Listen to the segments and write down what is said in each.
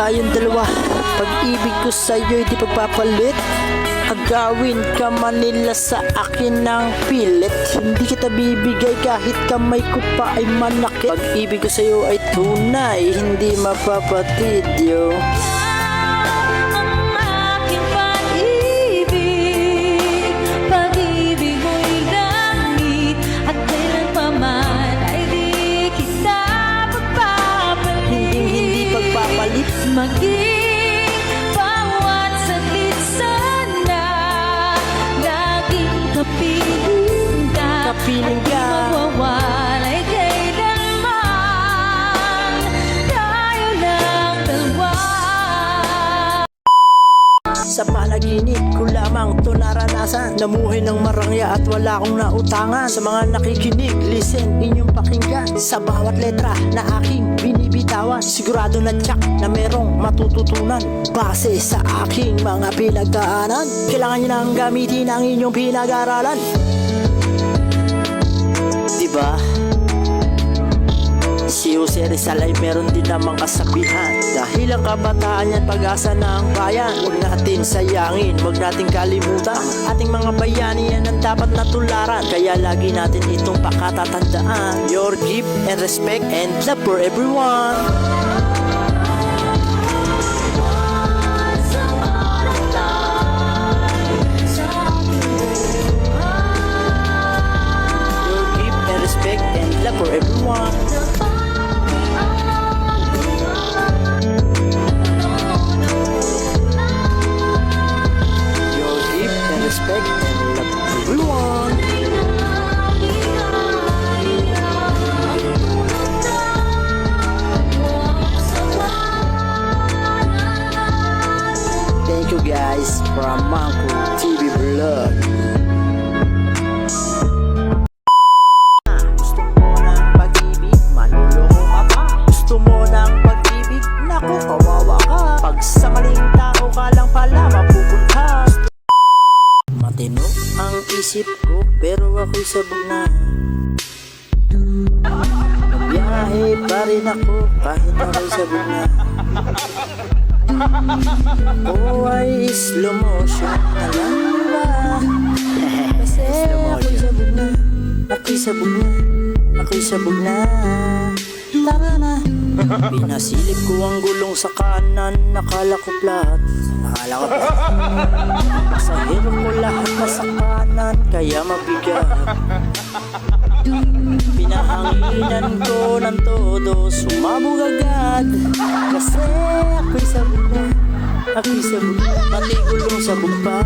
tayong dalawa. Pag-ibig ko sa'yo'y di pagpapalit. Agawin ka Manila sa akin ng pilit. Hindi kita bibigay kahit kamay ko pa ay manakit. Pag-ibig ko sa'yo ay tunay, hindi mapapatid, yo. Maging bawat saglit sana, laging kapiling ka, Kapiling ka. at di mawawalay kailanman, tayo lang dalawa. Sa panaginip ko lamang to naranasan, namuhay ng marangya at wala akong nautangan. Sa mga nakikinig, listen, inyong pakinggan. Sa bawat letra na aking binibitawan, sigurado na tsak na merong matututunan base sa aking mga pinagdaanan. Kailangan nyo nang gamitin ang inyong pinag-aralan, diba? Si Jose Rizal ay meron din namang kasabihan, dahil ang kabataan yan pag-asa ng bayan. Huwag natin sayangin, huwag natin kalimutan, ating mga bayani yan ang dapat natularan. Kaya lagi natin itong pakatatandaan, your give and respect and love for everyone. Your give and respect and love for everyone. Respect and love everyone. Thank you guys from Mangku TV Vlog. Gusto mo ng pag-ibig, manluloko ka pa. Gusto mo ng pag-ibig, naku kawawa ka. Pag sa maling tao ka lang pala mapupunta. Matino ang isip ko pero ako'y sabog na. Nagbiyahe pa rin ako kahit ako'y sabog na. Oh ay slow motion na lang ba? Kasi ako'y sabog na. Ako'y sabog na. Ako'y sabog na. Tara na. Pinasilip ko ang gulong sa kanan, nakala ko flat. Pasahero ko lahat na sa kanan, kaya mabigat. Pinahanginan ko ng todo, sumabog agad. Kasi ako'y sabog na, ako'y sabog na. Pati gulong sabog pa.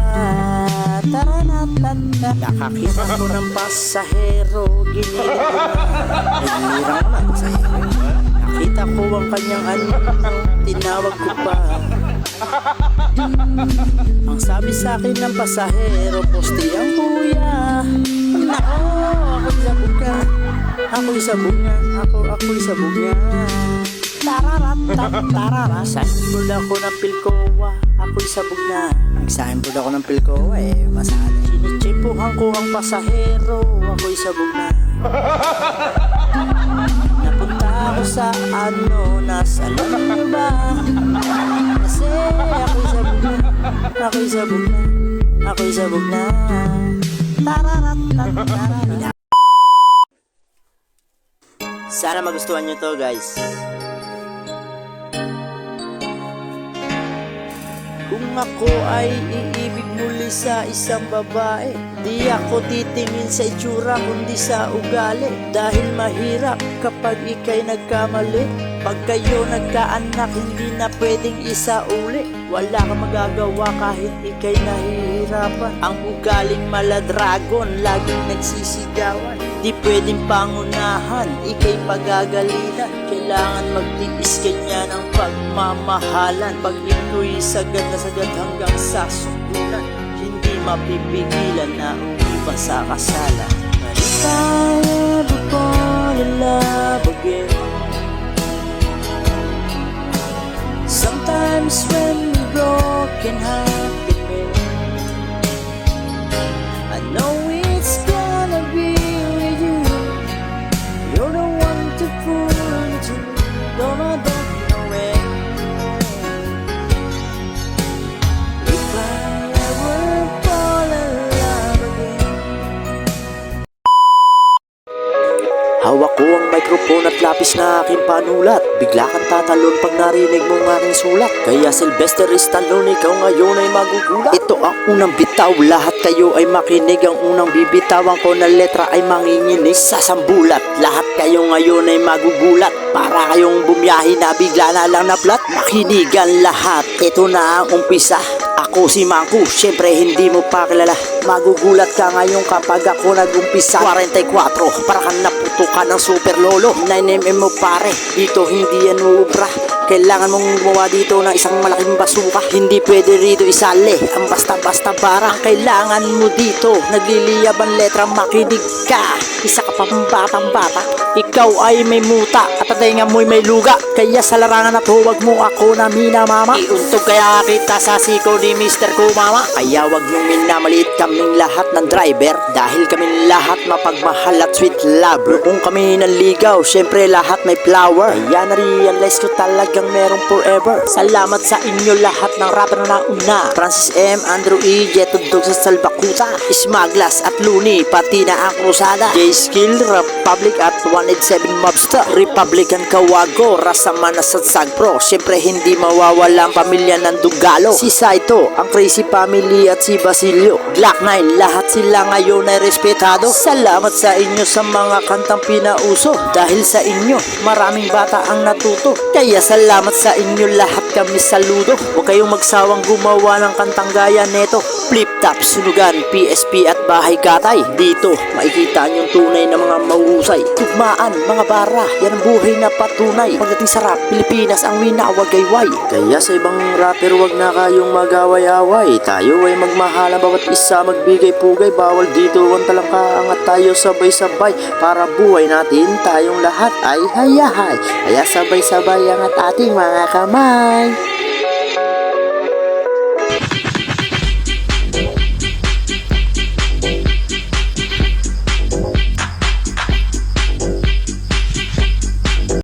Tara na, tata. Nakakita ko ng pasahero, ginilit ko na. Nagmirang na pasahero. Nakita ko ang kanyang anong, tinawag ko pa. Ang sabi sa akin ng pasahero, poste ang kuya. Nako, ako'y sabog ka. Ako'y sabog nga, ako'y sabog nga. Tararat, signboard ako ng Pilcoa. Ako'y sabog na. Nag-signboard ako ng Pilcoa masali. Sinitsimpuhan ko ang pasahero, ako'y sabog na. Napunta ako sa nasa loob ba? Kasi ako'y sabog na. Ako'y sabog na. Ako'y sabog na. Tararat. Sana magustuhan nyo to guys. Kung ako ay iibig muli sa isang babae, di ako titingin sa itsura kundi sa ugali. Dahil mahirap kapag ika'y nagkamali. Pag kayo nagkaanak, hindi na pwedeng isauli. Wala kang magagawa kahit ika'y nahihirapan. Ang ugaling maladragon, laging nagsisigawan. Di pwedeng pangunahan, ika'y pagagalitan. Kailangan magtiis kanya ng pagmamahalan. Pag ito'y sagad na sagad hanggang sa sukulan, hindi mapipigilan na umiba sa kasalan. If I ever fall in love again, sometimes when we're broken hearted men, I know it's gonna be with you. You're the one to pull me to, though I don't know when. mikrofon at lapis na aking panulat. Bigla kang tatalon pag narinig mo ang aking sulat. Kaya Sylvester Stallone, ikaw ngayon ay magugulat. Ito ang unang bitaw, lahat kayo ay makinig. Ang unang bibitawan ko na letra ay manginginig. Sa sambulat, lahat kayo ngayon ay magugulat. Para kayong bumiyahe na bigla na lang na flat. Makinigan lahat, ito na ang umpisa. Ako si Mangku, syempre hindi mo pa kilala. Magugulat ka ngayon kapag ako nag-umpisa. 44, para kang naputukan ng super lolo. 9mm mo pare, dito hindi yan uubra. Kailangan mong gumawa dito ng isang malaking basuka. Hindi pwede rito isali ang basta-basta bara. Kailangan mo dito nagliliyab ang letra, makinig ka. Isa ka pang batang bata. Ikaw ay may muta at tatinga mo'y may luga. Kaya sa larangan na to, wag mo ako na minamama. Iuntog kaya kita sa siko ni Mr. Kumama. Kaya wag mong minamaliit kaming lahat ng driver. Dahil kaming lahat mapagmahal at sweet lover. Kung kami nanligaw, syempre lahat may flower. Kaya na-realize ko talagang merong forever. Salamat sa inyo lahat ng rapper na nauna. Francis M, Andrew E, Jeto Dog sa Salbakuta, Smaglas at Looney, pati na ang Krusada, J-Skill, Republic at 187 Mobster, Republican Kawago, Rasaman na Satsag Pro. Syempre hindi mawawala ang pamilya ng Dugalo, si Saito, ang Crazy Family at si Basilio, Black 9, lahat sila ngayon ay respetado. Salamat sa inyo sa mga kantang pinauso. Dahil sa inyo, maraming bata ang natuto. Kaya salamat sa inyo lahat, kami saludo. Huwag kayong magsawang gumawa ng kantang gaya neto. Flip top, sunugan, PSP at bahay katay. Dito, makikita niyong tunay na mga mahusay. Tugmaan, mga bara, yan ang buhay na patunay. Pagdating sarap, Pilipinas ang winawagayway. Kaya sa ibang rapper, wag na kayong mag-away-away. Tayo ay magmahalan, bawat isa magbigay pugay. Bawal dito ang talangkaangat, tayo sabay-sabay. Para buhay natin, tayong lahat ay hayahay. Kaya sabay-sabay ang ating mga kamay.